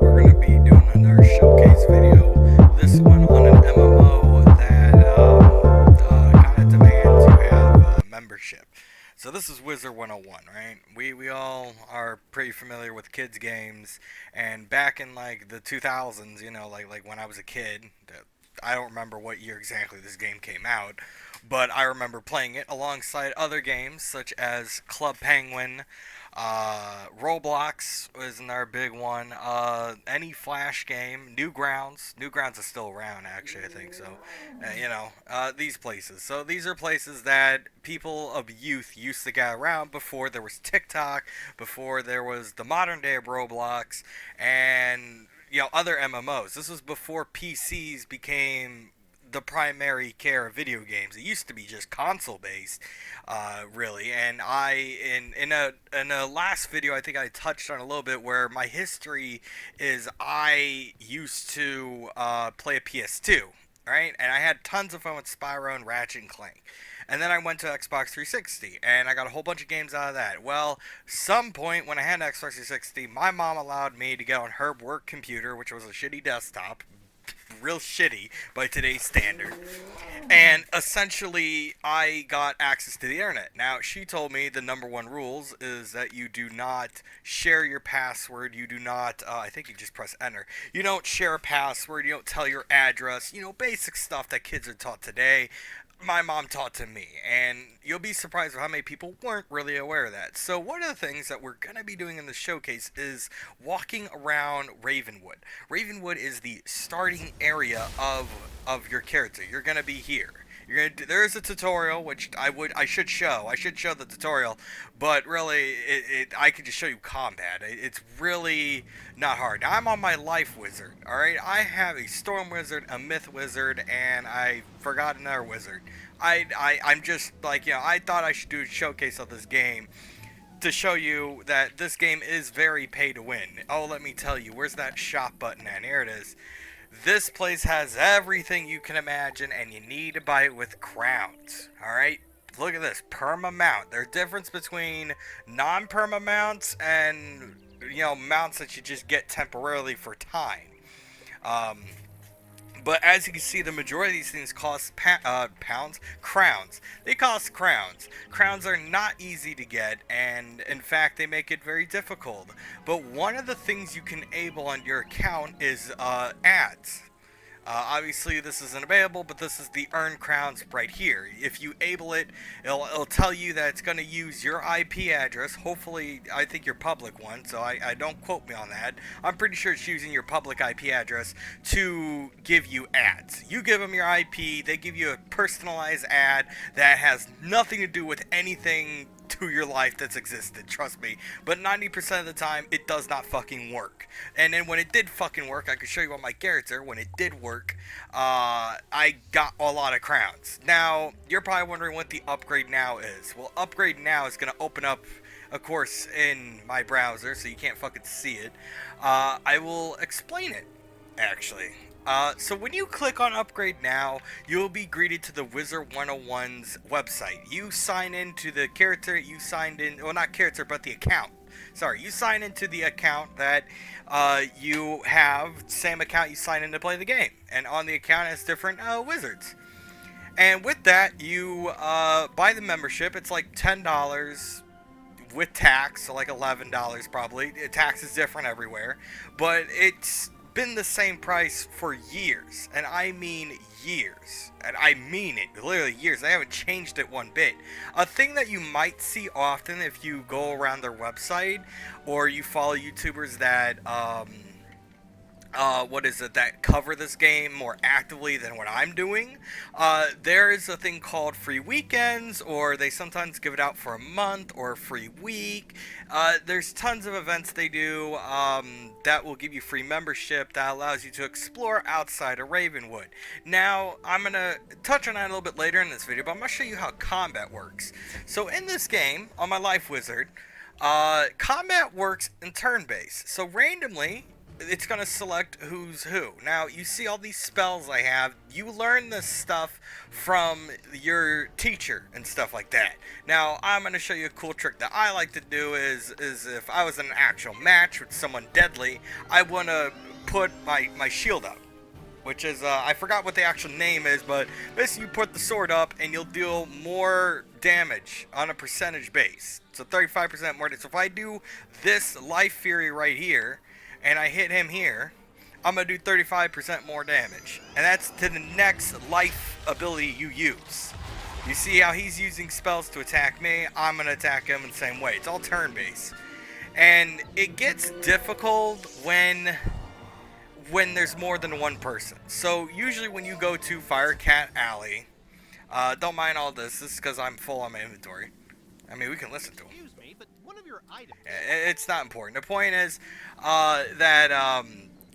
we're going to be doing another showcase video. This one on an MMO that kind of demands you have a membership. So this is Wizard 101, right? We all are pretty familiar with kids games, and back in like the 2000s, like when I was a kid, I don't remember what year exactly this game came out, but I remember playing it alongside other games such as Club Penguin. Roblox was another big one. Any Flash game, Newgrounds. Newgrounds is still around, actually, I think so. These places. So these are places that people of youth used to get around before there was TikTok, before there was the modern day of Roblox, and other MMOs. This was before PCs became the primary care of video games. It used to be just console based, really. And in a last video, I think I touched on a little bit where my history is. I used to play a PS2, right, and I had tons of fun with Spyro and Ratchet and Clank. And then I went to Xbox 360, and I got a whole bunch of games out of that. Well, some point when I had an Xbox 360, my mom allowed me to get on her work computer, which was a shitty desktop, real shitty by today's standard. And essentially, I got access to the internet. Now, she told me the number one rules is that you do not share your password. You do not, I think you just press enter. You don't share a password. You don't tell your address. Basic stuff that kids are taught today. My mom taught to me, and you'll be surprised at how many people weren't really aware of that. So one of the things that we're going to be doing in this showcase is walking around Ravenwood. Ravenwood is the starting area of your character. You're going to be here. There is a tutorial, which I should show. I should show the tutorial, but really, I could just show you combat. It's really not hard. Now, I'm on my life wizard, alright? I have a storm wizard, a myth wizard, and I forgot another wizard. I'm just, I thought I should do a showcase of this game to show you that this game is very pay to win. Oh, let me tell you, where's that shop button at? Here it is. This place has everything you can imagine, and you need to buy it with crowns. Alright? Look at this. Perma mount. There's a difference between non-perma mounts and, mounts that you just get temporarily for time. But as you can see, the majority of these things cost crowns. They cost crowns. Crowns are not easy to get, and in fact, they make it very difficult. But one of the things you can enable on your account is ads. Obviously, this isn't available, but this is the earn crowns right here. If you enable it, it'll tell you that it's going to use your IP address. Hopefully, I think your public one, so I don't quote me on that. I'm pretty sure it's using your public IP address to give you ads. You give them your IP, they give you a personalized ad that has nothing to do with anything to your life that's existed, trust me. But 90% of the time, it does not fucking work. And then when it did fucking work, I could show you on my character, when it did work, I got a lot of crowns. Now, you're probably wondering what the upgrade now is. Well, upgrade now is going to open up, of course, in my browser, so you can't fucking see it. I will explain it, actually. So when you click on Upgrade Now, you'll be greeted to the Wizard 101's website. You sign into the character you signed in, well, not character, but the account. Sorry, you sign into the account that you have, same account you sign in to play the game. And on the account has different wizards. And with that, you buy the membership. It's like $10 with tax, so like $11 probably. Tax is different everywhere. But it's been the same price for years, and I mean years, and I mean it, literally years. They haven't changed it one bit. A thing that you might see often if you go around their website, or you follow YouTubers that that cover this game more actively than what I'm doing. There is a thing called free weekends, or they sometimes give it out for a month or a free week. There's tons of events they do that will give you free membership that allows you to explore outside of Ravenwood. Now, I'm going to touch on that a little bit later in this video, but I'm going to show you how combat works. So in this game, on my Life Wizard, combat works in turn-based. So randomly, it's going to select who's who. Now, you see all these spells I have. You learn this stuff from your teacher and stuff like that. Now, I'm going to show you a cool trick that I like to do is if I was in an actual match with someone deadly, I want to put my shield up. Which is, I forgot what the actual name is, but basically you put the sword up and you'll deal more damage on a percentage base. So 35% more. So if I do this Life Fury right here, and I hit him here, I'm going to do 35% more damage. And that's to the next life ability you use. You see how he's using spells to attack me? I'm going to attack him in the same way. It's all turn-based. And it gets difficult when there's more than one person. So usually when you go to Firecat Alley, don't mind all this. This is because I'm full on my inventory. I mean, we can listen to them. Excuse me, but one of your items. It's not important. The point is that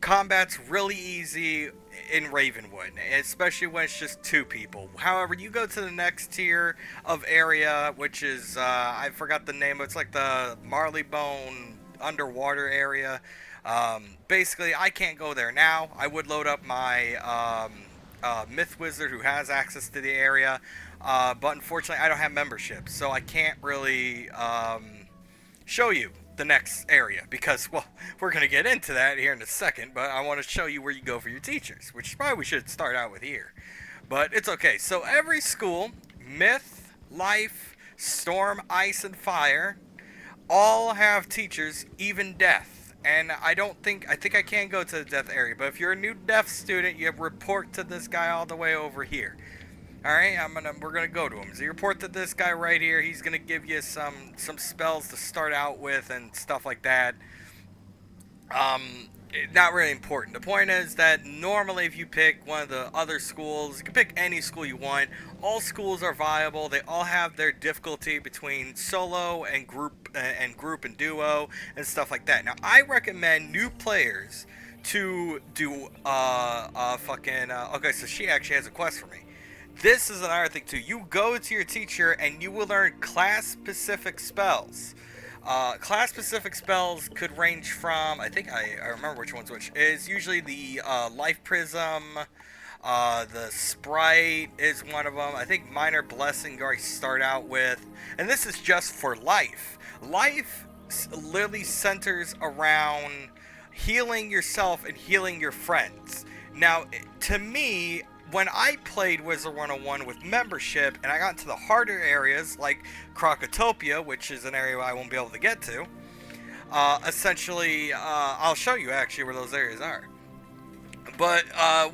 combat's really easy in Ravenwood, especially when it's just 2 people. However, you go to the next tier of area, which is, I forgot the name, it's like the Marleybone underwater area. Basically, I can't go there now. I would load up my Myth Wizard who has access to the area, but unfortunately I don't have membership, so I can't really show you the next area because, well, we're going to get into that here in a second, but I want to show you where you go for your teachers, which is probably we should start out with here. But it's okay. So every school, Myth, Life, Storm, Ice, and Fire, all have teachers, even Death. And I think I can go to the Death area, but if you're a new Death student, you report to this guy all the way over here. Alright, we're gonna go to him. So you report to this guy right here. He's gonna give you some spells to start out with and stuff like that. Not really important. The point is that normally if you pick one of the other schools, you can pick any school you want. All schools are viable. They all have their difficulty between solo and group and duo and stuff like that. Now, I recommend new players to do okay, so she actually has a quest for me. This is another thing too. You go to your teacher and you will learn class-specific spells. Class-specific spells could range from, I think I remember which one's which. It's usually the Life Prism, the Sprite is one of them. I think Minor Blessing you already start out with. And this is just for Life. Life literally centers around healing yourself and healing your friends. Now, to me, when I played Wizard 101 with membership and I got into the harder areas like Krokotopia, which is an area I won't be able to get to, essentially, I'll show you actually where those areas are. But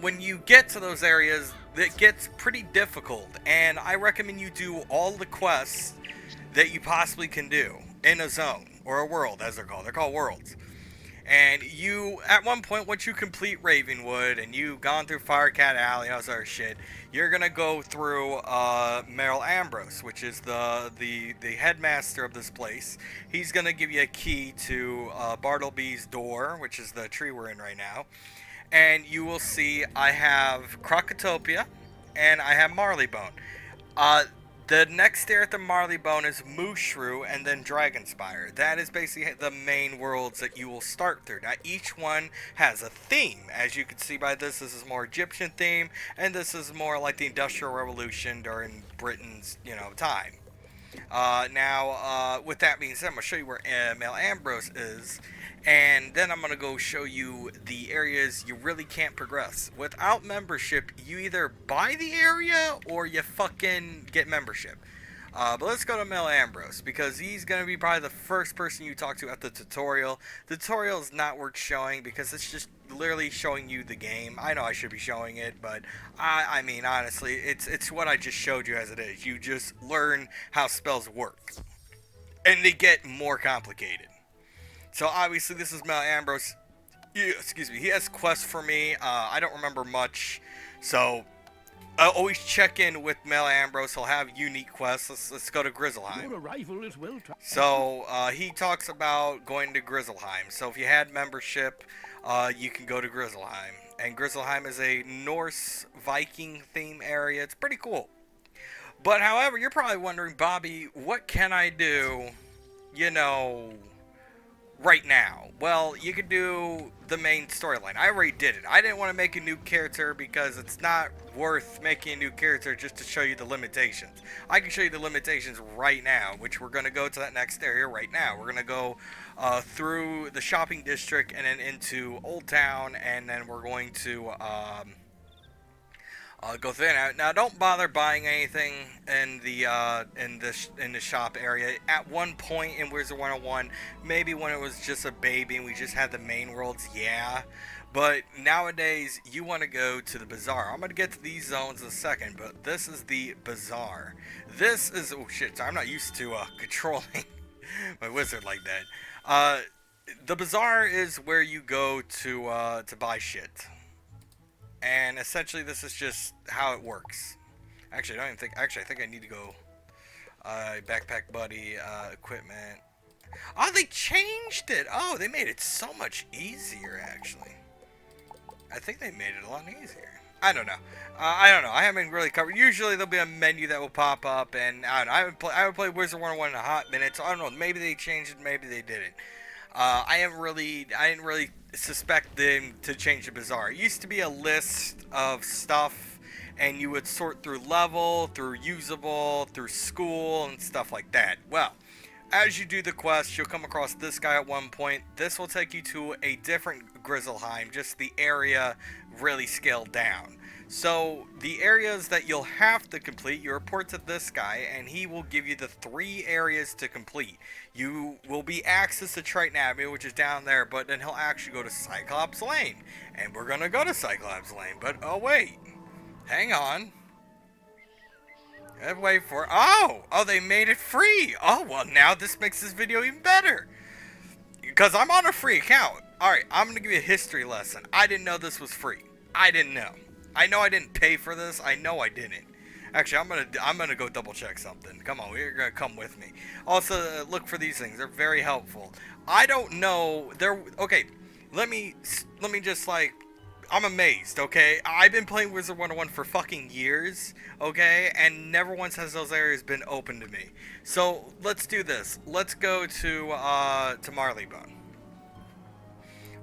when you get to those areas, it gets pretty difficult, and I recommend you do all the quests that you possibly can do in a zone, or a world as they're called. They're called worlds. And you, at one point, once you complete Ravenwood and you've gone through Firecat Alley, all that sort of shit, you're gonna go through Merrill Ambrose, which is the headmaster of this place. He's gonna give you a key to Bartleby's door, which is the tree we're in right now. And you will see I have Krokotopia and I have Marleybone. The next tier at the Marleybone is Mooshrew and then Dragonspire. That is basically the main worlds that you will start through. Now, each one has a theme. As you can see by this is more Egyptian theme, and this is more like the Industrial Revolution during Britain's, time. Now, with that being said, I'm going to show you where Merrill Ambrose is, and then I'm going to go show you the areas you really can't progress. Without membership, you either buy the area or you fucking get membership. But let's go to Merrill Ambrose, because he's going to be probably the first person you talk to at the tutorial. The tutorial is not worth showing because it's just literally showing you the game. I know I should be showing it, but I mean, honestly, it's what I just showed you as it is. You just learn how spells work. And they get more complicated. So obviously this is Merrill Ambrose. Excuse me. He has quests for me. I don't remember much. So I always check in with Merrill Ambrose. He'll have unique quests. Let's go to Grizzleheim. Your arrival is well So he talks about going to Grizzleheim. So if you had membership, you can go to Grizzleheim. And Grizzleheim is a Norse Viking theme area. It's pretty cool. But however, you're probably wondering, Bobby, what can I do, right now? Well, you could do the main storyline. I already did it. I didn't want to make a new character because it's not worth making a new character just to show you the limitations. I can show you the limitations right now, which we're going to go to that next area right now. We're going to go through the shopping district and then into Old Town, and then we're going to go through it. Now, don't bother buying anything in the shop area. At one point in Wizard 101, maybe when it was just a baby and we just had the main worlds, yeah. But nowadays, you want to go to the bazaar. I'm going to get to these zones in a second, but this is the bazaar. This is, oh shit, sorry, I'm not used to controlling my wizard like that. The bazaar is where you go to buy shit. And essentially, this is just how it works. Actually, I don't even think. Actually, I think I need to go. Backpack buddy, equipment. Oh, they changed it. Oh, they made it so much easier. Actually, I think they made it a lot easier. I don't know. I don't know. I haven't really covered. Usually, there'll be a menu that will pop up, and I don't know. I haven't played Wizard 101 in a hot minute, so I don't know. Maybe they changed it. Maybe they didn't. I didn't really suspect them to change the bazaar. It used to be a list of stuff, and you would sort through level, through usable, through school, and stuff like that. Well, as you do the quest, you'll come across this guy at one point. This will take you to a different Grizzleheim, just the area really scaled down. So, the areas that you'll have to complete, you report to this guy, and he will give you the 3 areas to complete. You will be access to Triton Avenue, which is down there, but then he'll actually go to Cyclops Lane. And we're gonna go to Cyclops Lane, but oh wait. Hang on. Wait for, oh, they made it free. Oh, well, now this makes this video even better. Because I'm on a free account. Alright, I'm gonna give you a history lesson. I didn't know this was free. I didn't know. I know I didn't pay for this. I know I didn't. Actually, I'm gonna go double check something. Come on, you're gonna come with me. Also, look for these things. They're very helpful. I don't know. Okay. Let me just like. I'm amazed. Okay, I've been playing Wizard 101 for fucking years. Okay, and never once has those areas been open to me. So let's do this. Let's go to Marleybone.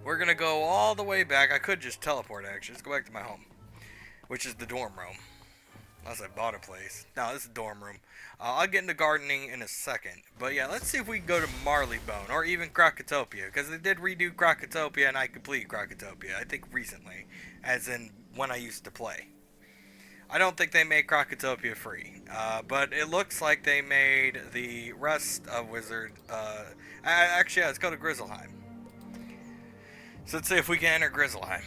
We're gonna go all the way back. I could just teleport actually. Let's go back to my home, which is the dorm room. Unless I bought a place. No, this is a dorm room. I'll get into gardening in a second. But yeah, let's see if we can go to Marleybone or even Krokotopia. Because they did redo Krokotopia and I completed Krokotopia. I think recently. As in when I used to play. I don't think they made Krokotopia free. But it looks like they made the rest of Wizard... actually, yeah, let's go to Grizzleheim. So let's see if we can enter Grizzleheim.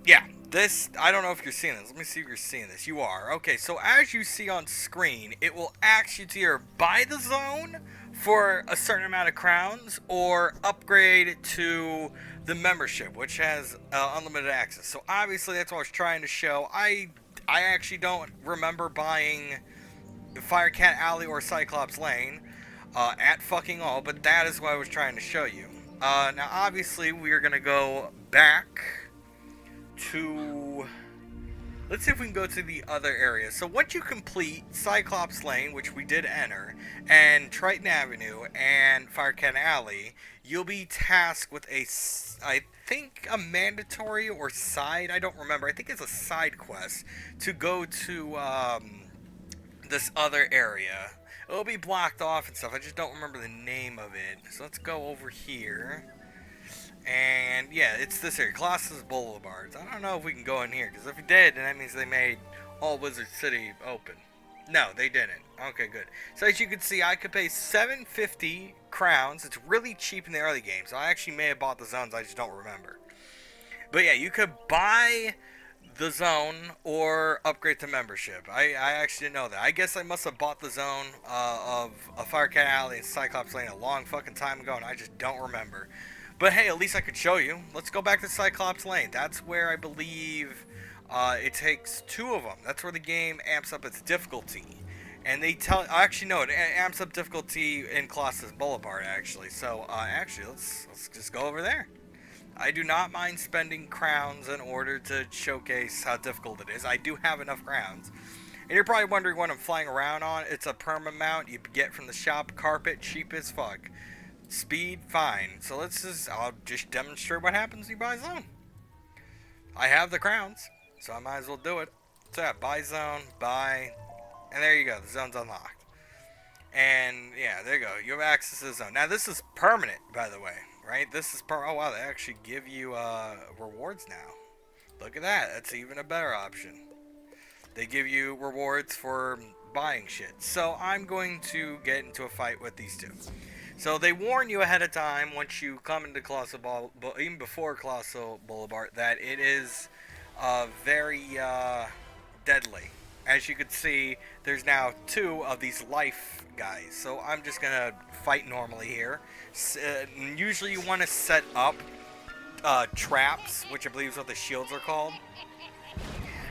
Yeah. This, I don't know if you're seeing this. Let me see if you're seeing this. You are. Okay, so as you see on screen, it will ask you to either buy the zone for a certain amount of crowns or upgrade to the membership, which has unlimited access. So obviously that's what I was trying to show. I actually don't remember buying Firecat Alley or Cyclops Lane at fucking all, but that is what I was trying to show you. Now obviously we are going to go back to, let's see if we can go to the other areas. So once you complete Cyclops Lane, which we did enter, and Triton Avenue and Firecat Alley, you'll be tasked with I think a mandatory or side, I don't remember, I think it's a side quest to go to this other area. It'll be blocked off and stuff. I just don't remember the name of it. So let's go over here. And yeah, it's this area, Colossus Boulevards. I don't know if we can go in here, because if we did, then that means they made all Wizard City open. No, they didn't. Okay, good. So as you can see, I could pay 750 crowns. It's really cheap in the early game, so I actually may have bought the zones, I just don't remember. But yeah, you could buy the zone or upgrade to membership. I actually didn't know that. I guess I must have bought the zone of Firecat Alley and Cyclops Lane a long fucking time ago, and I just don't remember. But hey, at least I could show you. Let's go back to Cyclops Lane. That's where I believe it takes 2 of them. That's where the game amps up its difficulty. And they tell, actually no, it amps up difficulty in Colossus Boulevard actually. So actually, let's just go over there. I do not mind spending crowns in order to showcase how difficult it is. I do have enough crowns. And you're probably wondering what I'm flying around on. It's a perma mount you get from the shop. Carpet, cheap as fuck. Speed, fine. So I'll just demonstrate what happens when you buy zone. I have the crowns, so I might as well do it. So yeah, buy zone, buy, and there you go, the zone's unlocked. And yeah, there you go, you have access to the zone. Now this is permanent, by the way, right? This is oh wow, they actually give you rewards now. Look at that, that's even a better option. They give you rewards for buying shit. So I'm going to get into a fight with these two. So they warn you ahead of time once you come into Colossal Boulevard, even before Colossal Boulevard, that it is very deadly. As you can see, there's now 2 of these life guys. So I'm just going to fight normally here. Usually you want to set up traps, which I believe is what the shields are called.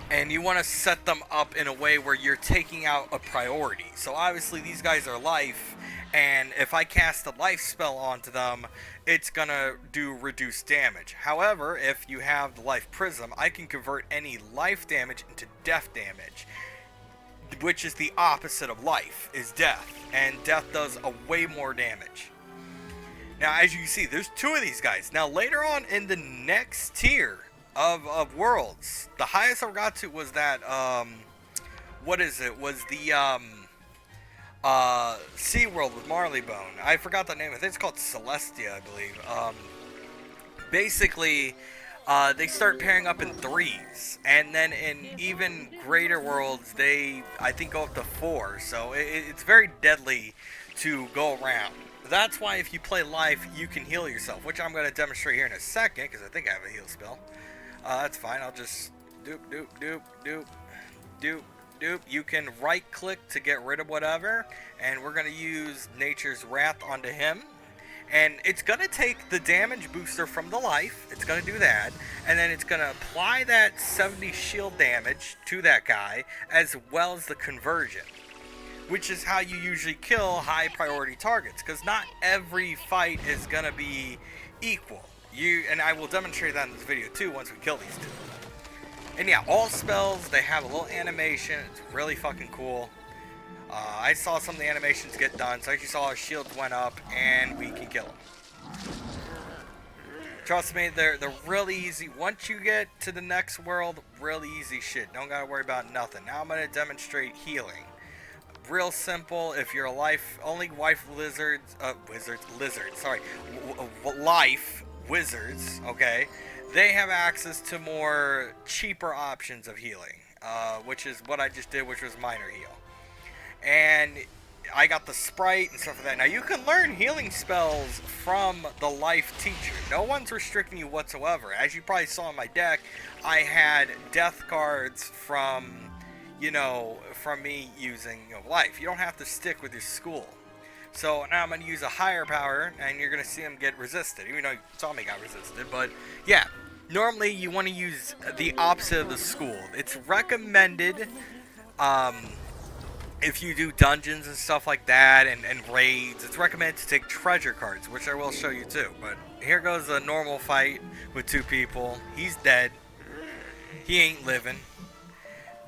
And you want to set them up in a way where you're taking out a priority. So obviously these guys are life, and if I cast a life spell onto them, it's gonna do reduced damage. However, if you have the life prism, I can convert any life damage into death damage, which is the opposite of life, is death. And death does a way more damage. Now, as you can see, there's 2 of these guys. Now, later on in the next tier of worlds, the highest I got to was that, was the, SeaWorld with Marleybone. I forgot the name. I think it's called Celestia, I believe. Basically, they start pairing up in 3s, and then in even greater worlds, they, I think, go up to 4, so it's very deadly to go around. That's why if you play life, you can heal yourself, which I'm going to demonstrate here in a second, because I think I have a heal spell. That's fine, I'll just doop, doop, doop, doop, doop, doop. You can right click to get rid of whatever, and we're going to use Nature's Wrath onto him. And it's going to take the damage booster from the life, it's going to do that, and then it's going to apply that 70 shield damage to that guy, as well as the conversion. Which is how you usually kill high priority targets, because not every fight is going to be equal. And I will demonstrate that in this video too once we kill these 2. And yeah, all spells, they have a little animation. It's really fucking cool. I saw some of the animations get done, so I actually saw our shields went up, and we can kill them. Trust me, they're really easy. Once you get to the next world, really easy shit. Don't gotta worry about nothing. Now I'm gonna demonstrate healing. Real simple. If you're a life wizards, okay, they have access to more cheaper options of healing, which is what I just did, which was minor heal. And I got the sprite and stuff like that. Now you can learn healing spells from the life teacher. No one's restricting you whatsoever. As you probably saw in my deck, I had death cards from, from me using life. You don't have to stick with your school. So now I'm going to use a higher power, and you're going to see them get resisted, even though you saw me got resisted. But yeah, normally you want to use the opposite of the school. It's recommended if you do dungeons and stuff like that, and raids, it's recommended to take treasure cards, which I will show you too. But here goes a normal fight with 2 people. He's dead. He ain't living.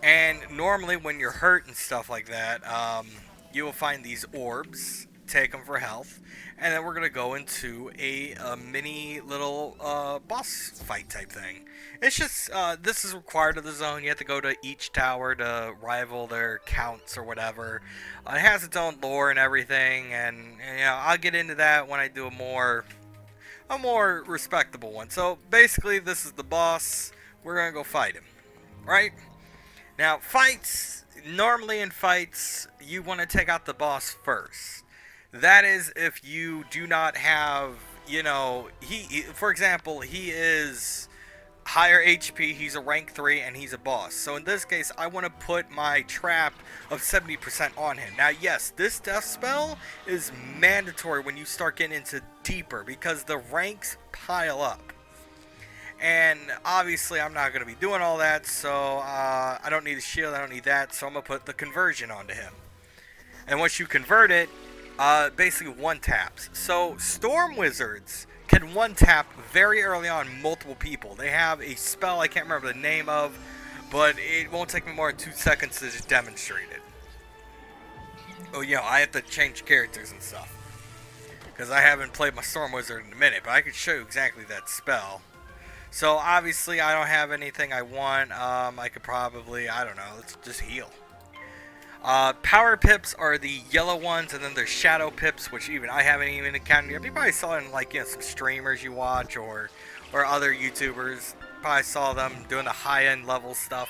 And normally when you're hurt and stuff like that, you will find these orbs. Take them for health. And then we're going to go into a mini little boss fight type thing. It's just, this is required of the zone. You have to go to each tower to rival their counts or whatever. It has its own lore and everything. And I'll get into that when I do a more respectable one. So basically this is the boss. We're going to go fight him. Right? Now, normally in fights, you want to take out the boss first. That is if you do not have, for example, he is higher HP, he's a rank 3, and he's a boss. So in this case, I want to put my trap of 70% on him. Now, yes, this death spell is mandatory when you start getting into deeper, because the ranks pile up. And obviously I'm not going to be doing all that, so I don't need a shield, I don't need that, so I'm going to put the conversion onto him. And once you convert it, basically one taps. So Storm Wizards can one tap very early on multiple people. They have a spell I can't remember the name of, but it won't take me more than 2 seconds to just demonstrate it. Oh, I have to change characters and stuff. because I haven't played my Storm Wizard in a minute, but I could show you exactly that spell. So obviously I don't have anything I want. I could probably, I don't know, let's just heal. Power pips are the yellow ones, and then there's shadow pips, which even I haven't even encountered yet. You probably saw it in like, you know, some streamers you watch or other YouTubers. Probably saw them doing the high-end level stuff.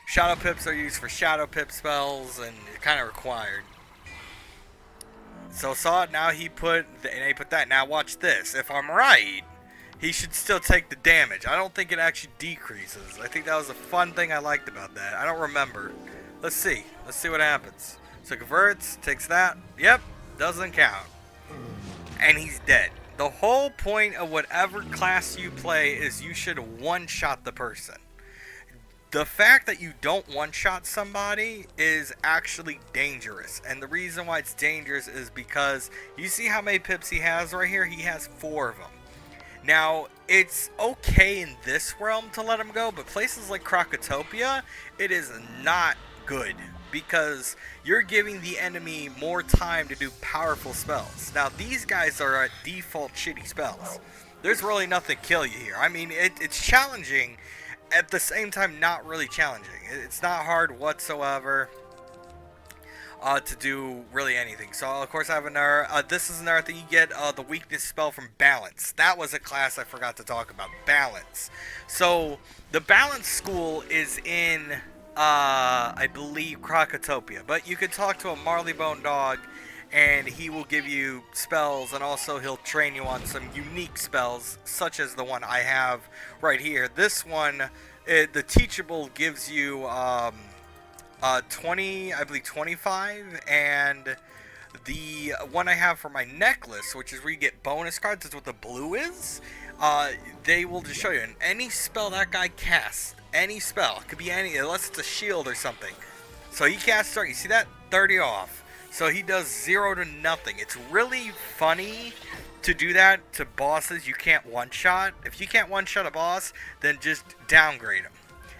Shadow pips are used for shadow pip spells, and kind of required. So saw it. Now he put that. Now watch this. If I'm right, he should still take the damage. I don't think it actually decreases. I think that was a fun thing I liked about that. I don't remember. Let's see. Let's see what happens. So converts, takes that. Yep, doesn't count. And he's dead. The whole point of whatever class you play is you should one-shot the person. The fact that you don't one-shot somebody is actually dangerous. And the reason why it's dangerous is because you see how many pips he has right here? He has 4 of them. Now, it's okay in this realm to let him go, but places like Krokotopia, it is not good, because you're giving the enemy more time to do powerful spells. Now, these guys are at default shitty spells. There's really nothing to kill you here. I mean, it's challenging, at the same time not really challenging. It's not hard whatsoever to do really anything. So, of course, I have another, this is another thing you get, the weakness spell from Balance. That was a class I forgot to talk about, Balance. So, the Balance school is in, I believe, Krokotopia. But you could talk to a Marleybone dog, and he will give you spells, and also he'll train you on some unique spells, such as the one I have right here. This one, the Teachable gives you, 20, I believe 25, and the one I have for my necklace, which is where you get bonus cards, that's what the blue is, they will just show you, and any spell that guy casts, any spell, it could be any, unless it's a shield or something, so he casts, you see that, 30 off, so he does 0 to nothing. It's really funny to do that to bosses you can't one-shot. If you can't one-shot a boss, then just downgrade him,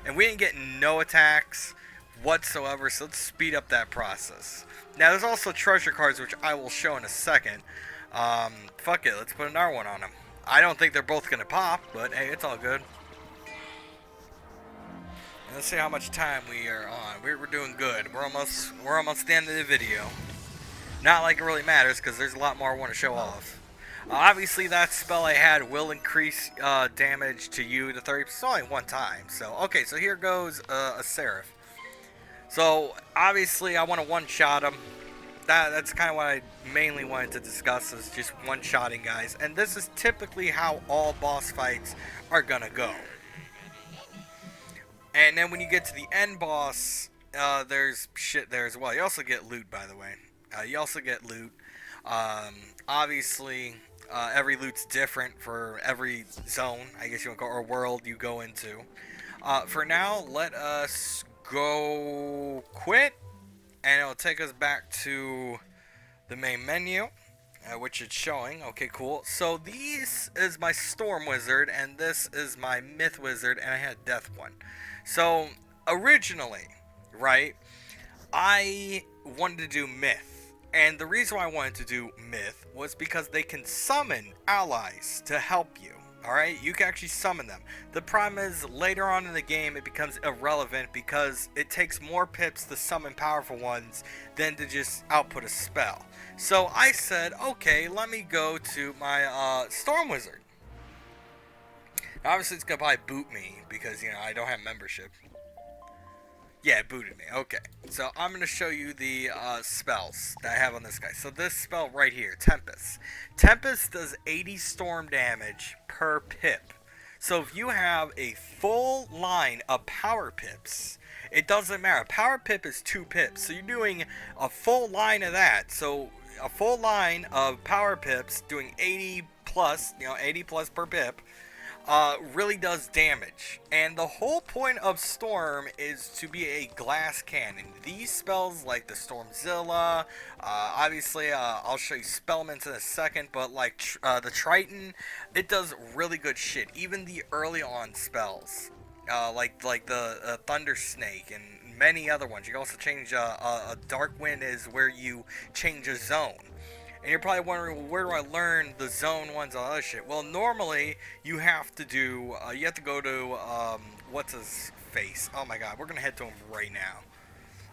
and we ain't getting no attacks whatsoever, so let's speed up that process. Now, there's also treasure cards, which I will show in a second. Fuck it, let's put another one on them. I don't think they're both gonna pop, but hey, it's all good. And let's see how much time we are on. We're doing good. We're almost the end of the video. Not like it really matters, because there's a lot more I want to show off. Obviously, that spell I had will increase damage to you to 30%. It's only one time. So, okay, so here goes a Seraph. So, obviously, I want to one-shot him. That's kind of what I mainly wanted to discuss, is just one-shotting guys. And this is typically how all boss fights are gonna go. And then when you get to the end boss, there's shit there as well. You also get loot, by the way. You also get loot. Obviously, every loot's different for every zone, I guess you want to call it, or world you go into. For now, let us go quit, and it'll take us back to the main menu, which it's showing. Okay, cool. So this is my Storm Wizard, and this is my Myth Wizard, and I had Death one. So originally, right, I wanted to do Myth, and the reason why I wanted to do Myth was because they can summon allies to help you. Alright, you can actually summon them. The problem is, later on in the game, it becomes irrelevant because it takes more pips to summon powerful ones than to just output a spell. So I said, okay, let me go to my Storm Wizard. Now, obviously, it's going to probably boot me because, you know, I don't have membership. Yeah, it booted me. Okay, so I'm going to show you the spells that I have on this guy. So this spell right here, Tempest. Tempest does 80 storm damage per pip. So if you have a full line of power pips, it doesn't matter. Power pip is 2 pips, so you're doing a full line of that. So a full line of power pips doing 80 plus, you know, 80 plus per pip. Really does damage. And the whole point of Storm is to be a glass cannon. These spells, like the Stormzilla, obviously, I'll show you Spellments in a second, but like the Triton, it does really good shit. Even the early on spells, like the Thunder Snake and many other ones. You can also change, a Dark Wind is where you change a zone. And you're probably wondering, well, where do I learn the zone ones and all that shit? Well, normally you have to do, you have to go to, what's his face? Oh my god, we're gonna head to him right now.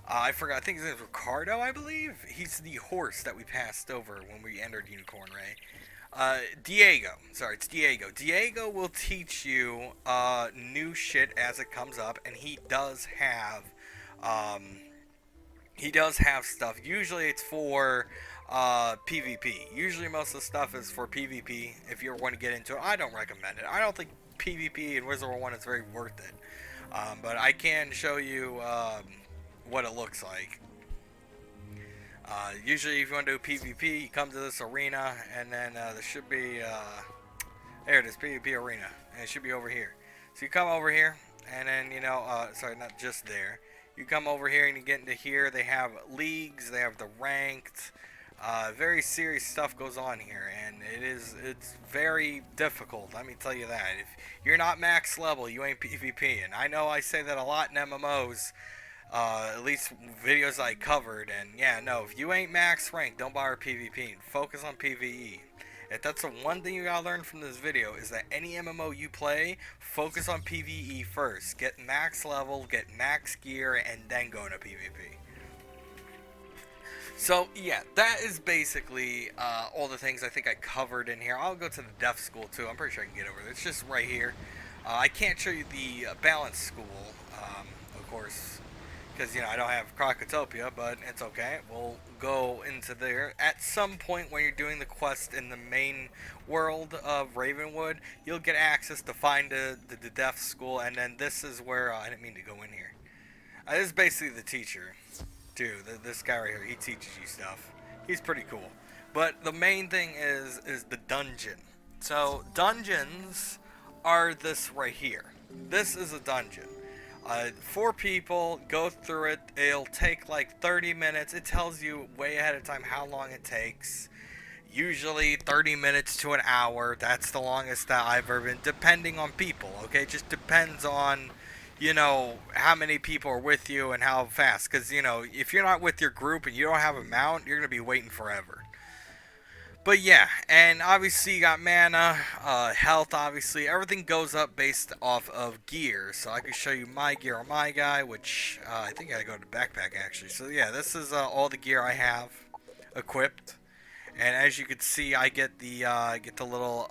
I forgot, I think his name is Ricardo, I believe? He's the horse that we passed over when we entered Unicorn Ray. Diego. Sorry, it's Diego. Diego will teach you, new shit as it comes up, and he does have stuff. Usually it's for PvP. Usually most of the stuff is for PvP. If you want to get into it, I don't recommend it. I don't think PvP in Wizard 1 is very worth it. But I can show you what it looks like. Usually if you want to do PvP, you come to this arena, and then there should be, there it is, PvP arena, and it should be over here. So you come over here, and then, you know, sorry, not just there. You come over here and you get into here. They have leagues, they have the ranked, very serious stuff goes on here, and it's very difficult, let me tell you that. If you're not max level, you ain't PvP, and I know I say that a lot in MMOs, at least videos I covered, and yeah, no, if you ain't max rank, don't bother PvP, focus on PvE. If that's the one thing you gotta learn from this video, is that any MMO you play, focus on PvE first. Get max level, get max gear, and then go into PvP. So yeah, that is basically all the things I think I covered in here. I'll go to the deaf school too. I'm pretty sure I can get over there. It's just right here. I can't show you the balance school, of course, because, you know, I don't have Crocotopia, but it's okay. We'll go into there. At some point when you're doing the quest in the main world of Ravenwood, you'll get access to find the deaf school, and then this is where, I didn't mean to go in here. This is basically the teacher, too. This guy right here, he teaches you stuff. He's pretty cool. But the main thing is the dungeon. So, dungeons are this right here. This is a dungeon. 4 people go through it. It'll take like 30 minutes. It tells you way ahead of time how long it takes. Usually 30 minutes to an hour. That's the longest that I've ever been, depending on people, okay? It just depends on, you know, how many people are with you and how fast. Because, you know, if you're not with your group and you don't have a mount, you're going to be waiting forever. But yeah, and obviously you got mana, health, obviously. Everything goes up based off of gear. So I can show you my gear on my guy, which I think I gotta go to backpack actually. So yeah, this is all the gear I have equipped. And as you can see, I get the little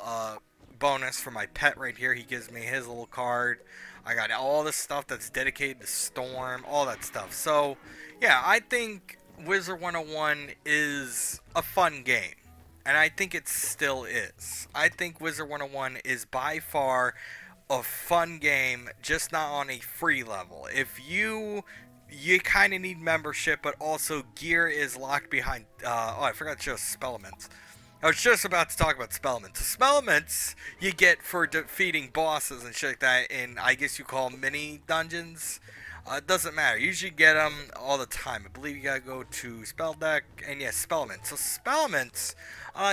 bonus for my pet right here. He gives me his little card. I got all this stuff that's dedicated to Storm, all that stuff. So yeah, I think Wizard 101 is a fun game. And I think it still is. I think Wizard 101 is by far a fun game, just not on a free level. If you kind of need membership, but also gear is locked behind... oh, I forgot to show Spellements. I was just about to talk about Spellements. So Spellements you get for defeating bosses and shit like that in, I guess you call mini dungeons. It doesn't matter. You usually get them all the time. I believe you gotta go to Spell Deck, and yes, Spellements. So Spellements,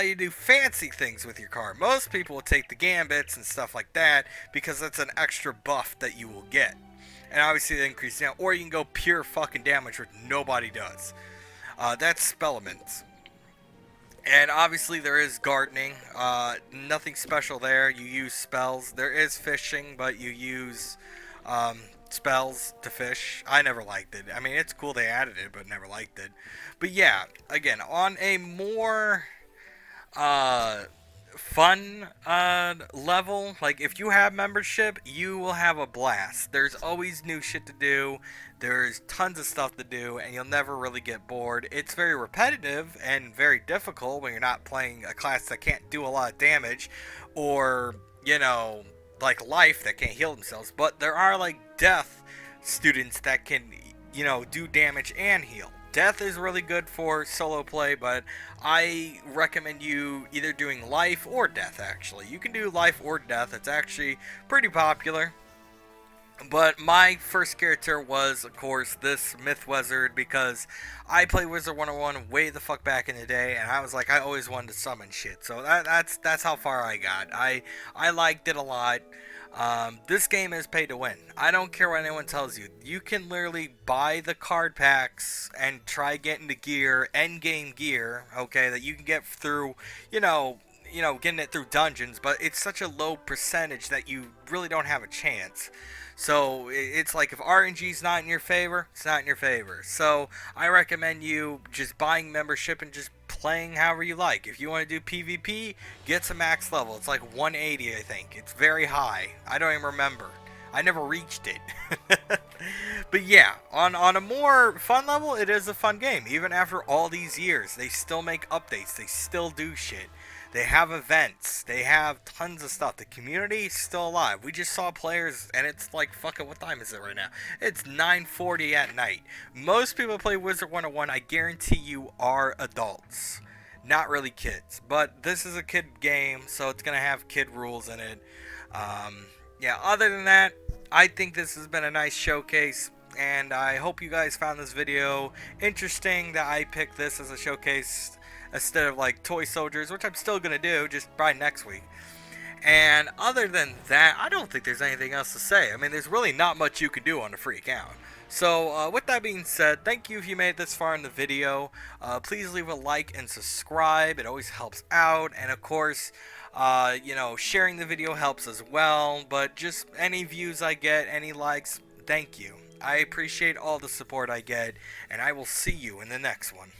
you do fancy things with your card. Most people will take the Gambits and stuff like that because that's an extra buff that you will get. And obviously they increase down. Or you can go pure fucking damage, which nobody does. That's Spellements. And obviously there is gardening. Nothing special there. You use spells. There is fishing, but you use... spells to fish. I never liked it. I mean, it's cool they added it, but never liked it. But yeah, again, on a more fun level, like if you have membership, you will have a blast. There's always new shit to do. There's tons of stuff to do, and you'll never really get bored. It's very repetitive and very difficult when you're not playing a class that can't do a lot of damage, or, you know, like Life that can't heal themselves. But there are like Death students that can, you know, do damage and heal. Death is really good for solo play, but I recommend you either doing Life or Death. Actually, you can do Life or Death. It's actually pretty popular. But my first character was, of course, this Myth Wizard because I played Wizard 101 way the fuck back in the day, and I was like, I always wanted to summon shit. So that's how far I got. I liked it a lot. This game is pay to win. I don't care what anyone tells you. You can literally buy the card packs and try getting the gear, end game gear, okay, that you can get through, getting it through dungeons, but it's such a low percentage that you really don't have a chance. So it's like if RNG's not in your favor, it's not in your favor. So I recommend you just buying membership and just playing however you like. If you want to do PvP, get to max level. It's like 180, I think. It's very high. I don't even remember. I never reached it. But yeah, on a more fun level, it is a fun game. Even after all these years, they still make updates. They still do shit. They have events. They have tons of stuff. The community is still alive. We just saw players, and it's like, fucking, what time is it right now? It's 9:40 at night. Most people play Wizard 101, I guarantee you, are adults. Not really kids. But this is a kid game, so it's going to have kid rules in it. Yeah, other than that, I think this has been a nice showcase. And I hope you guys found this video interesting that I picked this as a showcase instead of like Toy Soldiers, which I'm still going to do, just by next week. And other than that, I don't think there's anything else to say. I mean, there's really not much you can do on a free account. So, with that being said, thank you if you made it this far in the video. Please leave a like and subscribe. It always helps out. And of course, sharing the video helps as well. But just any views I get, any likes, thank you. I appreciate all the support I get. And I will see you in the next one.